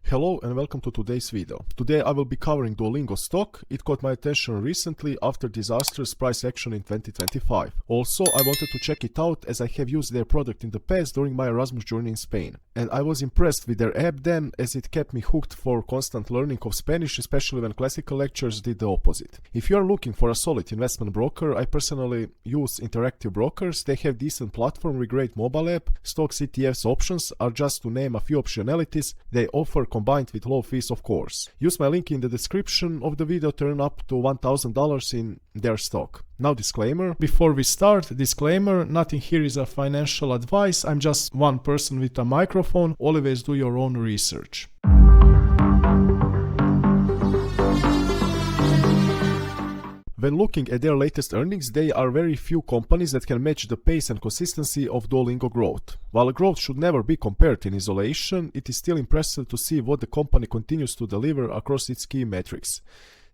Hello and welcome to today's video. Today I will be covering Duolingo stock. It caught my attention recently after disastrous price action in 2025. Also, I wanted to check it out as I have used their product in the past during my Erasmus journey in Spain. And I was impressed with their app then, as it kept me hooked for constant learning of Spanish, especially when classical lectures did the opposite. If you are looking for a solid investment broker, I personally use Interactive Brokers. They have decent platform with great mobile app. Stocks, ETFs, options are just to name a few optionalities they offer, combined with low fees, of course. Use my link in the description of the video to earn up to $1,000 in their stock. Now disclaimer. Before we start, disclaimer, nothing here is a financial advice. I'm just one person with a microphone. Always do your own research. When looking at their latest earnings, there are very few companies that can match the pace and consistency of Duolingo growth. While growth should never be compared in isolation, it is still impressive to see what the company continues to deliver across its key metrics.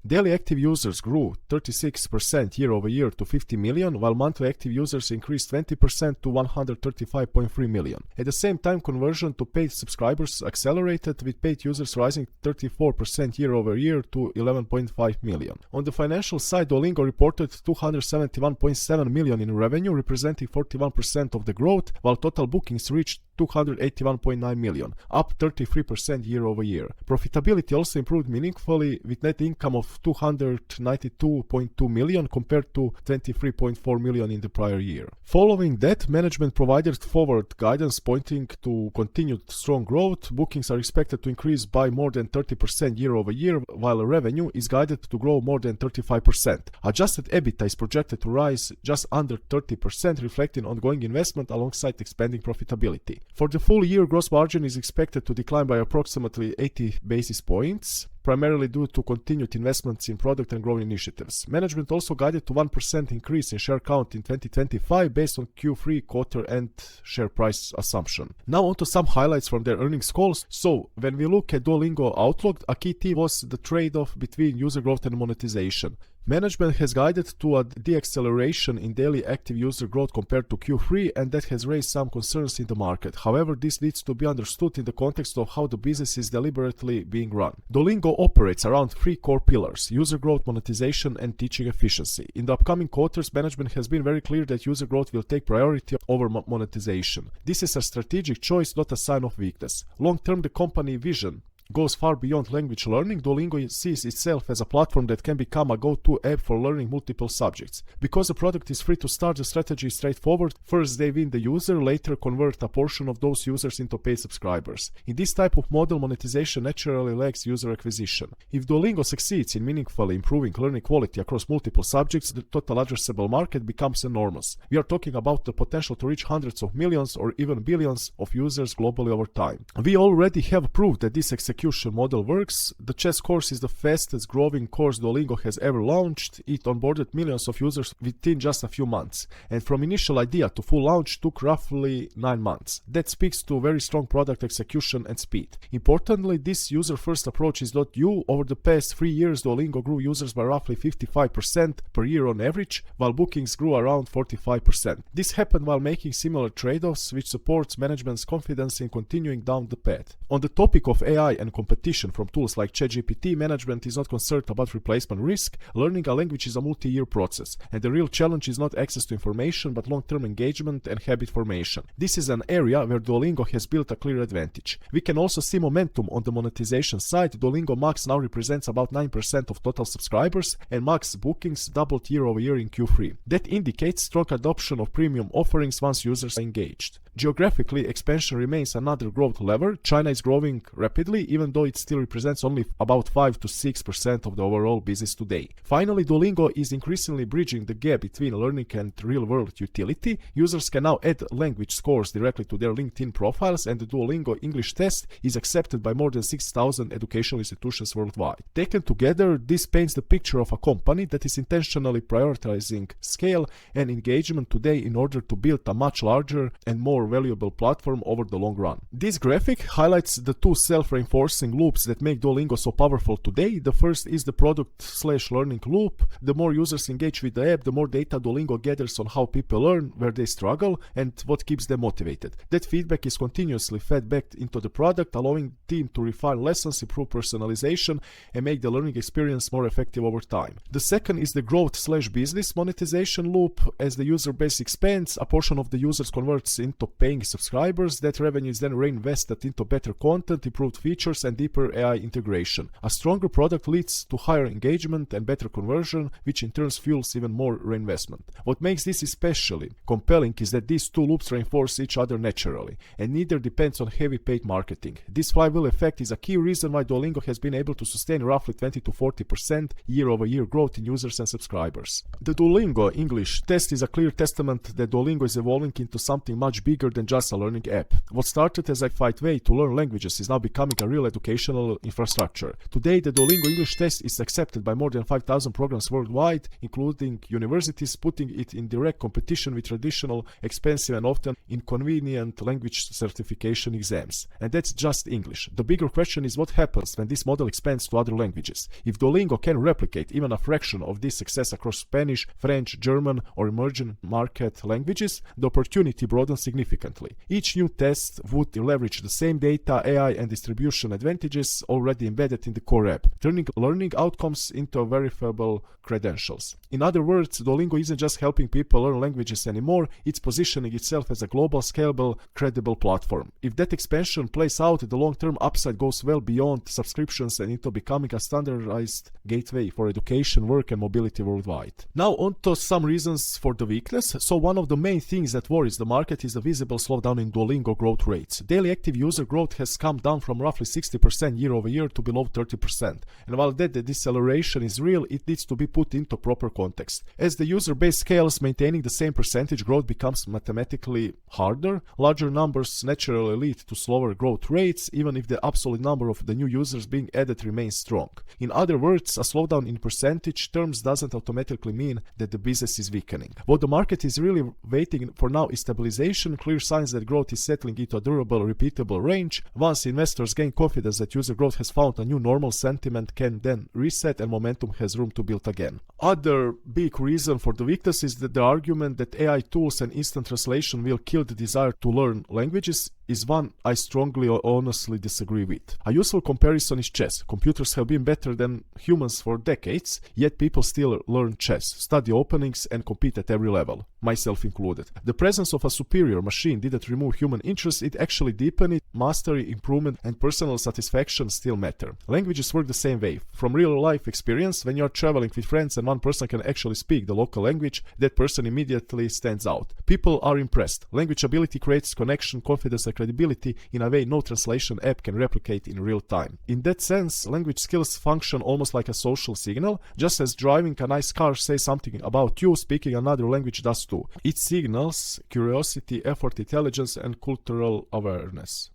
Daily active users grew 36% year over year to 50 million, while monthly active users increased 20% to 135.3 million. At the same time, conversion to paid subscribers accelerated, with paid users rising 34% year over year to 11.5 million. On the financial side, Duolingo reported 271.7 million in revenue, representing 41% of the growth, while total bookings reached 281.9 million, up 33% year over year. Profitability also improved meaningfully, with net income of 292.2 million compared to 23.4 million in the prior year. Following that, management provided forward guidance pointing to continued strong growth. Bookings are expected to increase by more than 30% year over year, while revenue is guided to grow more than 35%. Adjusted EBITDA is projected to rise just under 30%, reflecting ongoing investment alongside expanding profitability. For the full year, gross margin is expected to decline by approximately 80 basis points, primarily due to continued investments in product and growth initiatives. Management also guided to 1% increase in share count in 2025 based on Q3 quarter-end share price assumption. Now on to some highlights from their earnings calls. So, when we look at Duolingo outlook, a key theme was the trade-off between user growth and monetization. Management has guided to a deceleration in daily active user growth compared to Q3, and that has raised some concerns in the market. However, this needs to be understood in the context of how the business is deliberately being run. Duolingo operates around three core pillars: user growth, monetization, and teaching efficiency. In the upcoming quarters, management has been very clear that user growth will take priority over monetization. This is a strategic choice, not a sign of weakness. Long-term, the company vision goes far beyond language learning. Duolingo sees itself as a platform that can become a go-to app for learning multiple subjects. Because the product is free to start, the strategy is straightforward. First, they win the user, later convert a portion of those users into paid subscribers. In this type of model, monetization naturally lags user acquisition. If Duolingo succeeds in meaningfully improving learning quality across multiple subjects, the total addressable market becomes enormous. We are talking about the potential to reach hundreds of millions or even billions of users globally over time. We already have proved that this execution model works. The chess course is the fastest growing course Duolingo has ever launched. It onboarded millions of users within just a few months, and from initial idea to full launch took roughly 9 months. That speaks to very strong product execution and speed. Importantly, this user-first approach is not new. Over the past 3 years, Duolingo grew users by roughly 55% per year on average, while bookings grew around 45%. This happened while making similar trade-offs, which supports management's confidence in continuing down the path. On the topic of AI and competition from tools like ChatGPT, management is not concerned about replacement risk. Learning a language is a multi-year process, and the real challenge is not access to information but long-term engagement and habit formation. This is an area where Duolingo has built a clear advantage. We can also see momentum on the monetization side. Duolingo Max now represents about 9% of total subscribers, and Max bookings doubled year over year in Q3. That indicates strong adoption of premium offerings once users are engaged. Geographically, expansion remains another growth lever. China is growing rapidly, even though it still represents only about 5 to 6% of the overall business today. Finally, Duolingo is increasingly bridging the gap between learning and real-world utility. Users can now add language scores directly to their LinkedIn profiles, and the Duolingo English test is accepted by more than 6,000 educational institutions worldwide. Taken together, this paints the picture of a company that is intentionally prioritizing scale and engagement today in order to build a much larger and more valuable platform over the long run. This graphic highlights the two self-reinforcing self-reinforcing loops that make Duolingo so powerful today. The first is the product/learning loop. The more users engage with the app, the more data Duolingo gathers on how people learn, where they struggle, and what keeps them motivated. That feedback is continuously fed back into the product, allowing the team to refine lessons, improve personalization, and make the learning experience more effective over time. The second is the growth/business monetization loop. As the user base expands, a portion of the users converts into paying subscribers. That revenue is then reinvested into better content, improved features, and deeper AI integration. A stronger product leads to higher engagement and better conversion, which in turn fuels even more reinvestment. What makes this especially compelling is that these two loops reinforce each other naturally, and neither depends on heavy paid marketing. This flywheel effect is a key reason why Duolingo has been able to sustain roughly 20 to 40% year-over-year growth in users and subscribers. The Duolingo English test is a clear testament that Duolingo is evolving into something much bigger than just a learning app. What started as a fight way to learn languages is now becoming a real educational infrastructure. Today, the Duolingo English test is accepted by more than 5,000 programs worldwide, including universities, putting it in direct competition with traditional, expensive, and often inconvenient language certification exams. And that's just English. The bigger question is what happens when this model expands to other languages. If Duolingo can replicate even a fraction of this success across Spanish, French, German, or emerging market languages, the opportunity broadens significantly. Each new test would leverage the same data, AI, and distribution advantages already embedded in the core app, turning learning outcomes into verifiable credentials. In other words, Duolingo isn't just helping people learn languages anymore, it's positioning itself as a global, scalable, credible platform. If that expansion plays out, the long-term upside goes well beyond subscriptions and into becoming a standardized gateway for education, work, and mobility worldwide. Now on to some reasons for the weakness. So one of the main things that worries the market is the visible slowdown in Duolingo growth rates. Daily active user growth has come down from roughly 60% year-over-year to below 30%. And while that the deceleration is real, it needs to be put into proper context. As the user base scales, maintaining the same percentage growth becomes mathematically harder. Larger numbers naturally lead to slower growth rates, even if the absolute number of the new users being added remains strong. In other words, a slowdown in percentage terms doesn't automatically mean that the business is weakening. What the market is really waiting for now is stabilization, clear signs that growth is settling into a durable, repeatable range. Once investors gain confidence that user growth has found a new normal, sentiment can then reset and momentum has room to build again. Other big reason for the weakness is that the argument that AI tools and instant translation will kill the desire to learn languages is one I strongly or honestly disagree with. A useful comparison is chess. Computers have been better than humans for decades, yet people still learn chess, study openings, and compete at every level, myself included. The presence of a superior machine didn't remove human interest, it actually deepened it. Mastery, improvement, and personal satisfaction still matter. Languages work the same way. From real-life experience, when you are traveling with friends and one person can actually speak the local language, that person immediately stands out. People are impressed. Language ability creates connection, confidence, and credibility in a way no translation app can replicate in real time. In that sense, language skills function almost like a social signal. Just as driving a nice car says something about you, speaking another language does too. It signals curiosity, effort, intelligence, and cultural awareness.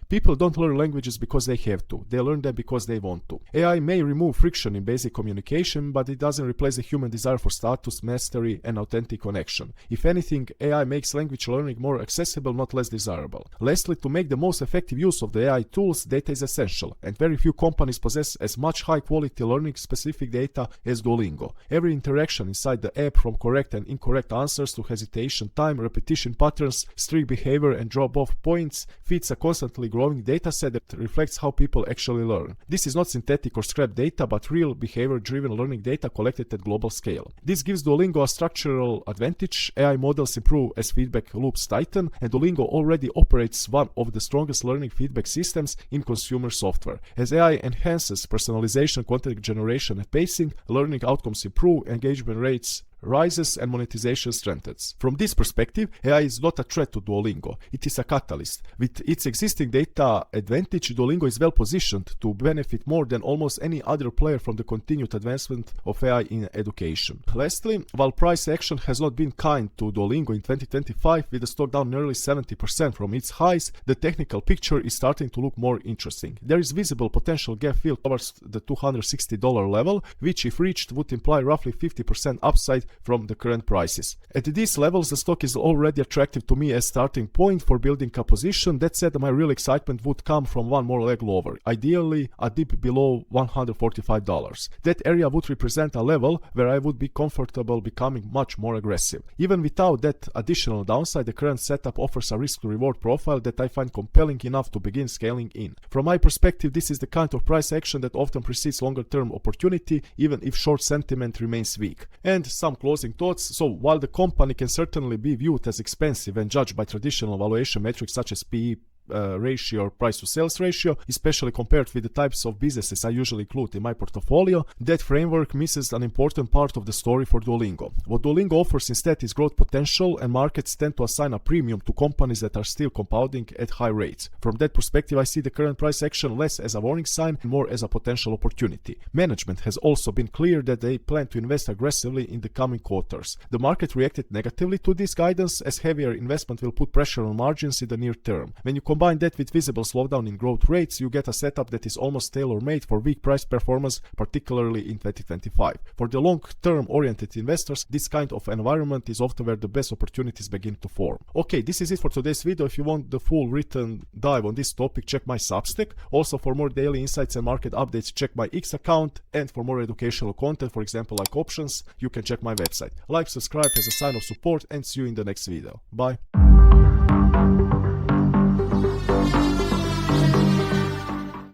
People don't learn languages because they have to. They learn them because they want to. AI may remove friction in basic communication, but it doesn't replace the human desire for status, mastery, and authentic connection. If anything, AI makes language learning more accessible, not less desirable. Lastly, to make the most effective use of the AI tools, data is essential, and very few companies possess as much high-quality learning-specific data as Duolingo. Every interaction inside the app, from correct and incorrect answers to hesitation time, repetition patterns, streak behavior, and drop-off points, feeds a constantly growing dataset that reflects how people actually learn. This is not synthetic or scrap data, but real behavior-driven learning data collected at global scale. This gives Duolingo a structural advantage. AI models improve as feedback loops tighten, and Duolingo already operates one of the strongest learning feedback systems in consumer software. As AI enhances personalization, content generation, and pacing, learning outcomes improve, engagement rates rises, and monetization strengthens. From this perspective, AI is not a threat to Duolingo, it is a catalyst. With its existing data advantage, Duolingo is well positioned to benefit more than almost any other player from the continued advancement of AI in education. Lastly, while price action has not been kind to Duolingo in 2025, with the stock down nearly 70% from its highs, the technical picture is starting to look more interesting. There is visible potential gap fill towards the $260 level, which if reached would imply roughly 50% upside from the current prices. At these levels, the stock is already attractive to me as starting point for building a position. That said, my real excitement would come from one more leg lower, ideally a dip below $145. That area would represent a level where I would be comfortable becoming much more aggressive. Even without that additional downside, the current setup offers a risk-to-reward profile that I find compelling enough to begin scaling in. From my perspective, this is the kind of price action that often precedes longer-term opportunity, even if short sentiment remains weak. And some closing thoughts. So while the company can certainly be viewed as expensive and judged by traditional valuation metrics such as PE ratio or price to sales ratio, especially compared with the types of businesses I usually include in my portfolio, that framework misses an important part of the story for Duolingo. What Duolingo offers instead is growth potential, and markets tend to assign a premium to companies that are still compounding at high rates. From that perspective, I see the current price action less as a warning sign and more as a potential opportunity. Management has also been clear that they plan to invest aggressively in the coming quarters. The market reacted negatively to this guidance, as heavier investment will put pressure on margins in the near term. When you combine that with visible slowdown in growth rates, you get a setup that is almost tailor-made for weak price performance, particularly in 2025. For the long-term oriented investors, this kind of environment is often where the best opportunities begin to form. Okay, this is it for today's video. If you want the full written dive on this topic, check my Substack. Also, for more daily insights and market updates, check my X account. And for more educational content, for example like options, you can check my website. Like, subscribe as a sign of support, and see you in the next video. Bye.